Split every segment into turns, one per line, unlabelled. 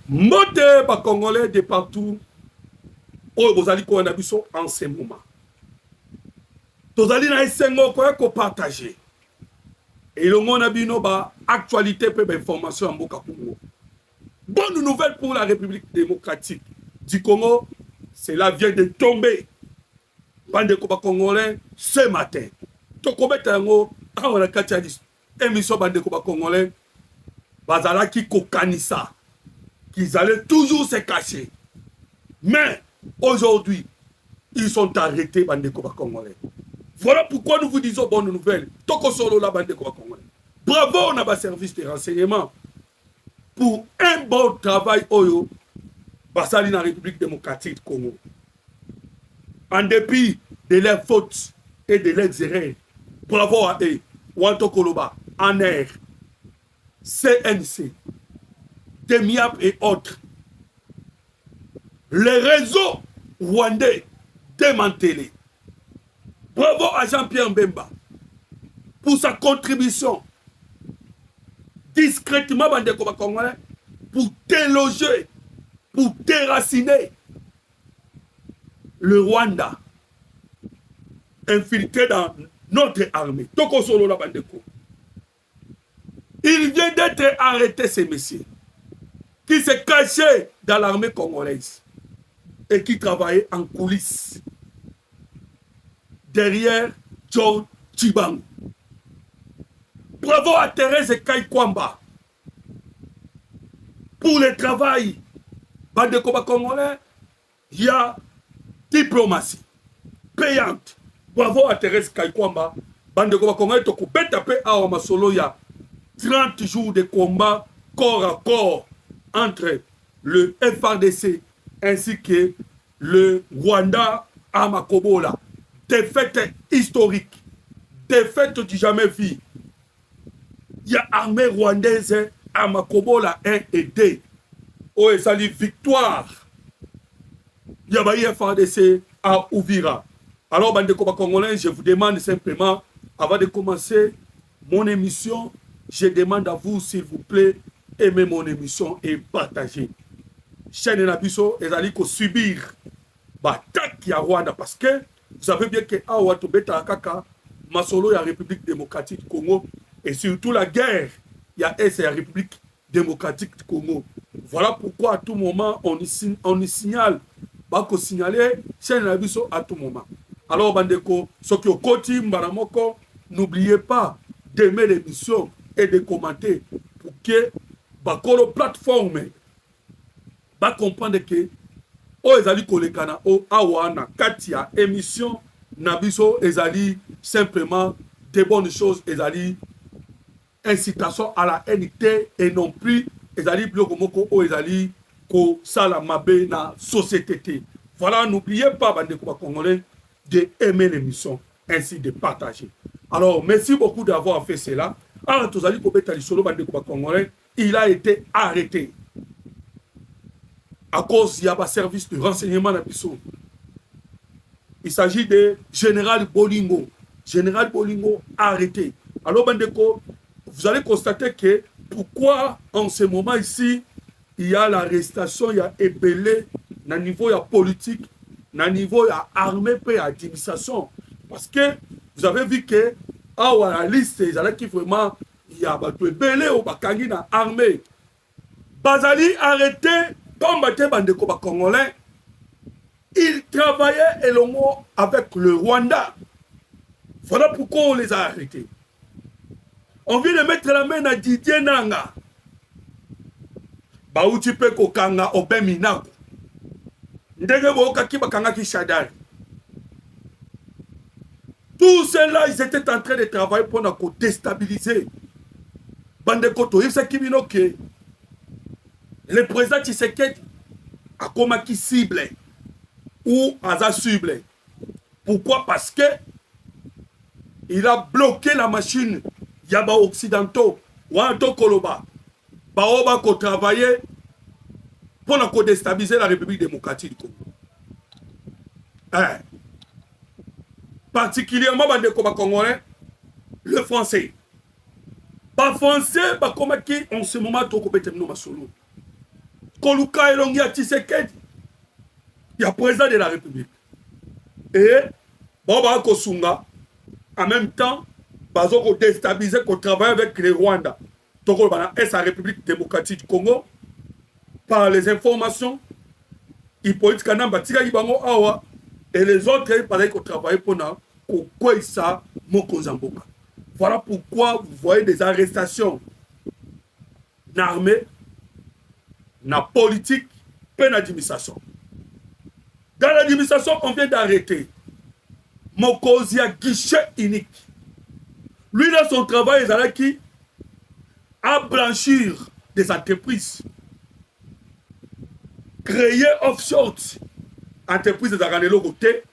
Moté ba Congolais de partout. Oh, vous allez qu'on a vu ça en ce moment. Vous allez na esengo ko partager. Et le monde a vu nos actualité peu d'informations en Boka Congo. Bonne nouvelle pour la République démocratique du Congo, cela vient de tomber. Bande Koba Congolais ce matin. Tokobeta yango awana kati émission Bande Koba Congolais bazalaki kokanisa qu'ils allaient toujours se cacher. Mais aujourd'hui, ils sont arrêtés Bande Koba Congolais. Voilà pourquoi nous vous disons bonne nouvelle. Toko solo la Bande Koba Congolais. Bravo on a un service de renseignement pour un bon travail oyo basali na République démocratique du Congo. En dépit de leurs fautes et de leurs erreurs, bravo à eux, Wanto Koloba, ANER, CNC, DEMIAP et autres. Les réseaux rwandais démantelés. Bravo à Jean-Pierre Mbemba pour sa contribution discrètement pour déloger, pour déraciner le Rwanda infiltré dans notre armée. Toko solo la bandeko. Il vient d'être arrêté, ces messieurs, qui se cachaient dans l'armée congolaise et qui travaillaient en coulisses derrière John Tshibang. Bravo à Thérèse Kaikwamba pour le travail. Bandeko congolais, il y a diplomatie payante. Bravo à Thérèse Kaikwamba. Bandeko congolais, toko beta pe awa masolo ya 30 jours de combat corps à corps entre le FARDC ainsi que le Rwanda à Makobola. Défaite historique, défaite du jamais vu. Il y a armée rwandaise à Makobola 1 et 2. Oh, et ça dit victoire. Il y a FARDC à Ouvira. Alors, Bandeko Congolais, je vous demande simplement, avant de commencer mon émission, je demande à vous, s'il vous plaît, aimez mon émission et partagez. Chaîne Nabiso, et allez subir l'attaque à Rwanda parce que vous savez bien que Awa Tobeta Akaka, Masolo, il y a la République démocratique du Congo, et surtout la guerre, il y a la République démocratique du Congo. Voilà pourquoi à tout moment, on y signale, bako signaler, chaîne Nabiso à tout moment. Alors, Bandeko, ce qui est au côté, Mbaramoko, n'oubliez pas d'aimer l'émission et de commenter pour que Bakolo plateforme va comprendre que o ezali kolekana o awana katia émission Nabiso ezali simplement des bonnes choses, ezali incitation à la NT et non plus ezali bloco moko o ezali ko sala mabe na société. Voilà, n'oubliez pas bandeko congolais de aimer l'émission ainsi de partager. Alors merci beaucoup d'avoir fait cela. Alors tozali ko beta lisolo bandeko congolais, il a été arrêté à cause il y a un service de renseignement dans Bissau. Il s'agit de Général Bolingo. Général Bolingo arrêté. Alors, Bandeko, vous allez constater que pourquoi en ce moment ici, il y a l'arrestation, il y a ébélé, à niveau politique, à niveau armée et administration. Parce que vous avez vu que à la liste, qui vraiment, il y a ébélé ou bakangi dans l'armée. Bazali arrêté. Combattre Bandeko Congolais, ils travaillaient également avec le Rwanda. Voilà pourquoi on les a arrêtés. On vient de mettre la main à Didier Nanga. Baouti Peko Kanga Obeminako. Ndege Boka Kibakanga Kishadari. Tous ceux-là, ils étaient en train de travailler pour nous déstabiliser. Bandeko Toïfsa Kibinoke. Le président Tshisekedi a comme qui cible ou a cible. Pourquoi? Parce que il a bloqué la machine Yaba Occidentaux, Wanto Koloba, Baoba qui travaillait pour déstabiliser la République démocratique du Congo. Particulièrement les Congolais, le français. Pas français, comme qui en ce moment, Toko Betemno Masolo. Koluka Elongi à Tshisekedi. Il y a président de la République. Et, Baba Kosunga, en même temps, Bazo ko déstabiliser, ko travaille avec le Rwanda. Donc, est la République démocratique du Congo. Par les informations, Hippolyte Kanamba, Tika Ibango Awa, et les autres, ils parlaient qu'on travaille pour nous, quoi ça, Mokozamboka. Voilà pourquoi vous voyez des arrestations n'armées, na politique, peine d'administration. Dans l'administration, on vient d'arrêter Mokozi à guichet unique. Lui, dans son travail, il a qui à blanchir des entreprises. Créer offshore entreprise de Zaganelo côté.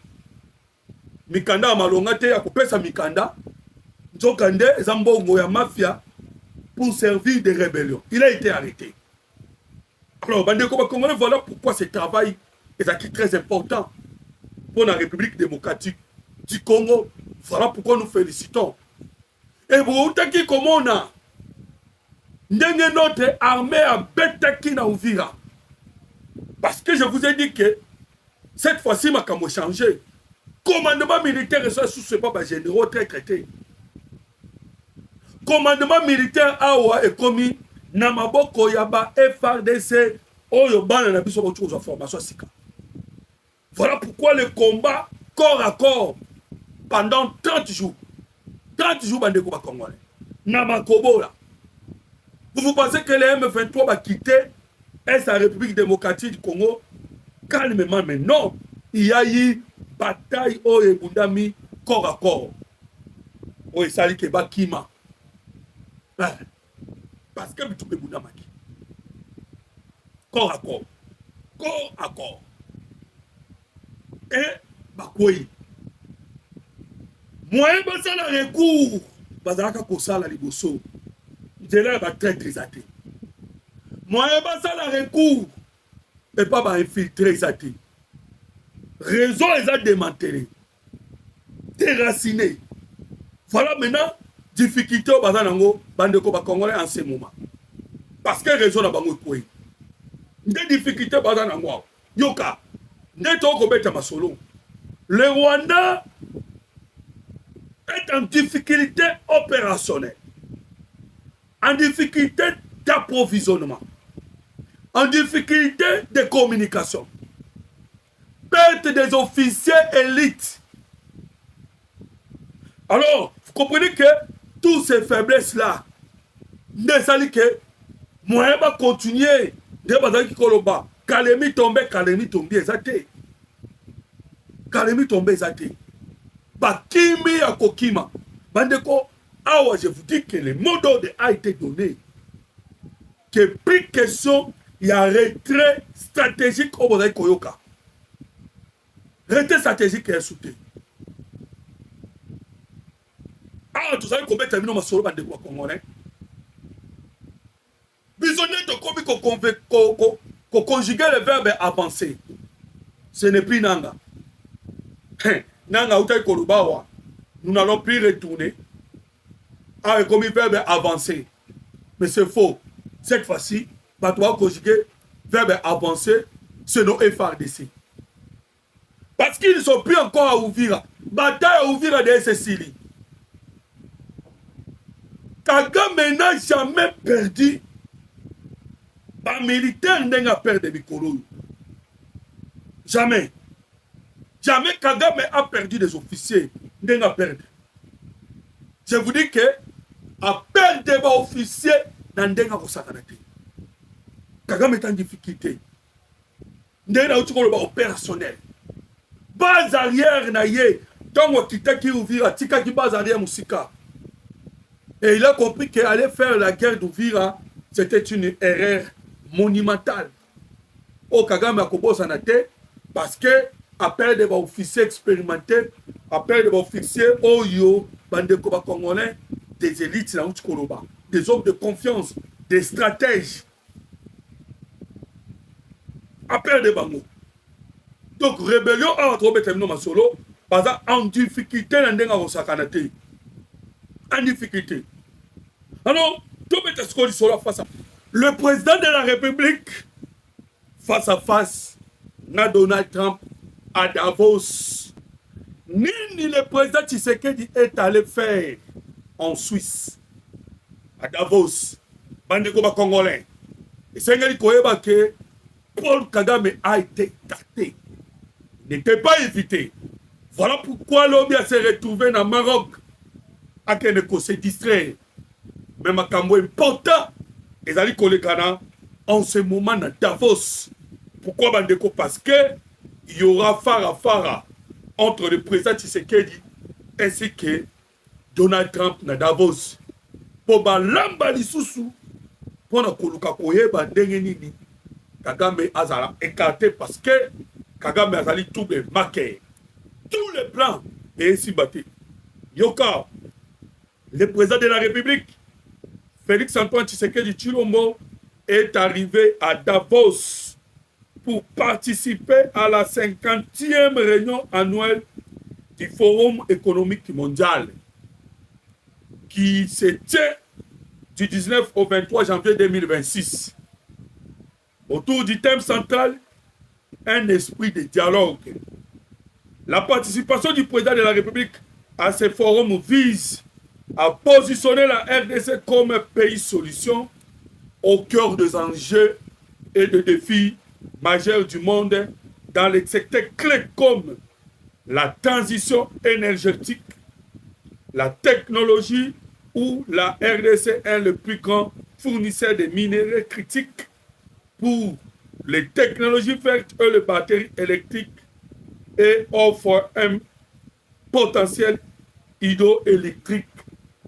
Mikanda Malonga te a coupé sa Mikanda. Nzokande Zambongo ya mafia pour servir des rébellions. Il a été arrêté. Alors, voilà pourquoi ce travail est très important pour la République démocratique du Congo. Voilà pourquoi nous félicitons. Et vous avez comment on a notre armée à Betaki na Uvira. Parce que je vous ai dit que cette fois-ci, ma camo changé. Commandement militaire et ça, ce n'est pas généraux très traités. Commandement militaire awa est commis Namaboko Yaba FRDC Oyoban na biso ko formation sika. Voilà pourquoi le combat corps à corps pendant 30 jours. 30 jours bande ko ba Congolais. Namakobola. Vous pensez que les M23 va quitter la République démocratique du Congo calmement, mais non, il y a eu bataille au Ebundami corps à corps. Oui, ça dit que Bakima. Parce que tu peux Bundamaki. Corps à corps. Corps à corps. Et Bakoué. Moi, je vais faire un recours. Bazaka Kosala Liboso. Je l'ai très très athée. Moi, je vais faire un recours. Et pas infiltrer ça. Raison les a démantelé. Déraciné. Voilà maintenant, difficulté au Bazanango, Bandeko Congolais en ce moment. Parce que raison n'a pas moi. Des difficultés Bazanango. Yoka. Neto Kobeta Masolo. Le Rwanda est en difficulté opérationnelle. En difficulté d'approvisionnement. En difficulté de communication. Perte des officiers élites. Alors, vous comprenez que toutes ces faiblesses-là, ne s'allient que moi, je vais continuer de batailler Koloba. Kalemi tombé, exacté. Kalemi tombé, exacté. Bakimi à Kokima. Bandeko, awa, je vous dis que le mot d'ordre a été donné. Que plus question, il y a un retrait stratégique au Bodaï Koyoka. Retrait stratégique est soutenu. Ah, tu sais combien terminé ma solo bande quoi congolais. Bisonné de combien qu'on conjuguer le verbe avancer. Ce n'est plus Nanga. Nanga Outai Kolubawa. Nous n'allons plus retourner. Ah, comme le verbe avancer. Mais c'est faux. Cette fois-ci, bah, tu vas conjuguer verbe avancer, c'est nos FRDC. Parce qu'ils ne sont plus encore à Ouvira. Bataille à Ouvira de Cécilie. Kagame n'a jamais perdu. Bah, militaire n'a pas perdu de Mikolo. Jamais. Jamais Kagame a perdu des officiers. N'a perdu. Je vous dis que à perdre des officiers, n'a pas perdu. Kagame est en difficulté. N'a pas perdu opérationnel. Base arrière na ye. Donc, Kitaki Ouvira, Tikaki base arrière Moussika. Et il a compris qu'aller faire la guerre d'Ouvira, c'était une erreur monumentale. Au Kagame a commencé à nater parce que, après des officiers expérimentés, après des officiers Oyo, Bandeko Congolais, des élites dans Koloba, des hommes de confiance, des stratèges. Après des bangos. Donc, rébellion a retrouvé terminé ma solo, parce en difficulté, en difficulté. Alors, tout le président de la République face à face na Donald Trump à Davos. Nini le président Tshisekedi est allé faire en Suisse, à Davos, bandeko ba congolais. Et c'est que Paul Kagame a été écarté, n'était pas évité. Voilà pourquoi l'Obia s'est retrouvé dans le Maroc, à Keneko se distraire. Mais ma cambo important, les alliés collègues en ce moment dans Davos. Pourquoi bandeko? Parce que il y aura fara entre le président Tshisekedi ainsi que Donald Trump na Davos. Pour balamba lisusu, pour na koluka koyeba ndenge nini Kagame azala écarté parce que Kagame azali tout marqué. Tous les plans et ainsi battu. Yoka, le président de la République, Félix Antoine Tshisekedi Tshilombo, est arrivé à Davos pour participer à la 50e réunion annuelle du Forum économique mondial qui se tient du 19 au 23 janvier 2026. Autour du thème central, un esprit de dialogue. La participation du président de la République à ce forum vise à positionner la RDC comme un pays solution au cœur des enjeux et des défis majeurs du monde dans les secteurs clés comme la transition énergétique, la technologie où la RDC est le plus grand fournisseur de minéraux critiques pour les technologies vertes et les batteries électriques et offre un potentiel hydroélectrique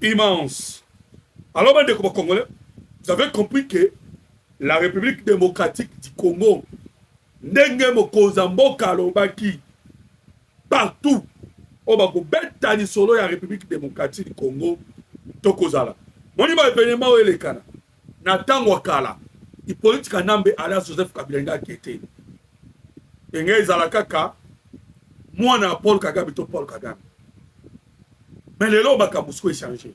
immense. Alors, Congolais, vous avez compris que la République démocratique du Congo, Ndenge Mokozamboka Lobaki, partout, au Bako solo la République démocratique du Congo, Tokozala. Mon événement est le Kana. Nathan Wakala, il politique à Nambe Ala Joseph Kabila qui était. Et Zalakaka, moi, na Paul Kagame, Paul Kagame. Mais les lois Bakabousko est changé.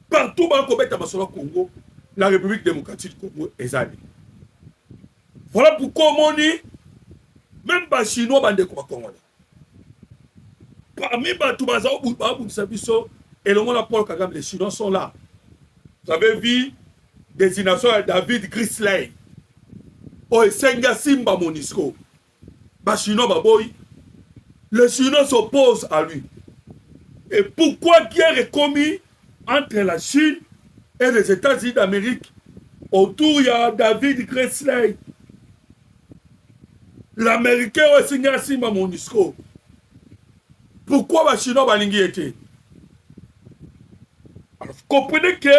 Partout, au Congo, la République démocratique du Congo est allée. Voilà pourquoi on dit, même les Chinois, Congolais. Parmi les et le Paul Kagame, les Chinois sont là. Vous avez vu désignation de David Grisley. Oh, Senga Simba Monisco. Les Chinois s'opposent à lui. Et pourquoi guerre est commise entre la Chine et les États-Unis d'Amérique? Autour, il y a David Grisley. L'Américain est Senga Simba Monisco. Pourquoi les Chinois balingi été? Alors, vous comprenez que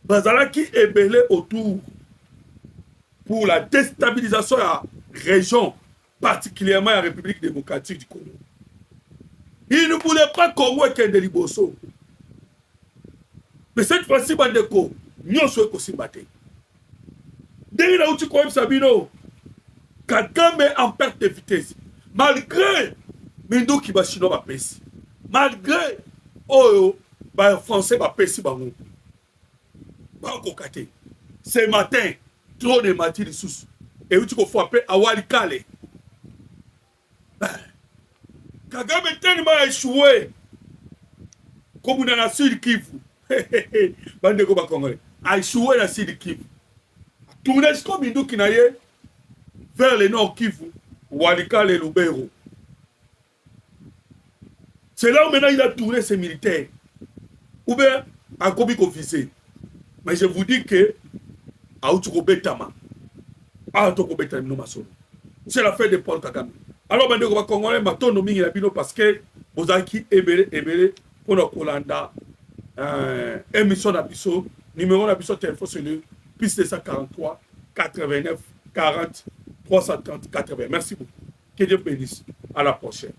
Bazalaki est belé autour pour la déstabilisation de la région, particulièrement la République démocratique du Congo. Il ne voulait pas Congo et Kende Liboso. Mais cette fois-ci, Bandeko, nous sommes aussi battus. Dès là où tu connais Sabino, Kagame en perte de vitesse. Malgré Mindo qui va chinois va pèse. Malgré Oyo, les Français va pèse. Ce matin, trop de matins de sous. Et où tu peux frapper à Walikale. Kagame tellement échoué. Comme on a la Sud Kivu. Bande Koba Congolais. A échoué la Sud Kivu. Tourner comme Mindo qui n'aille vers le Nord Kivu. Walikale et Lubero. C'est là où maintenant il a tourné ses militaires. Ou bien, à Kobiko Fissé. Mais je vous dis que, c'est la fête de Paul Kagame. Alors, on va Congolais, maintenant, nous avons parce que vous avez qui ébélé pour nos Kolanda, émission d'Abisso, numéro d'Abisso, téléphone sur le plus 243 89 40 330 80. Merci beaucoup. Que Dieu bénisse. À la prochaine.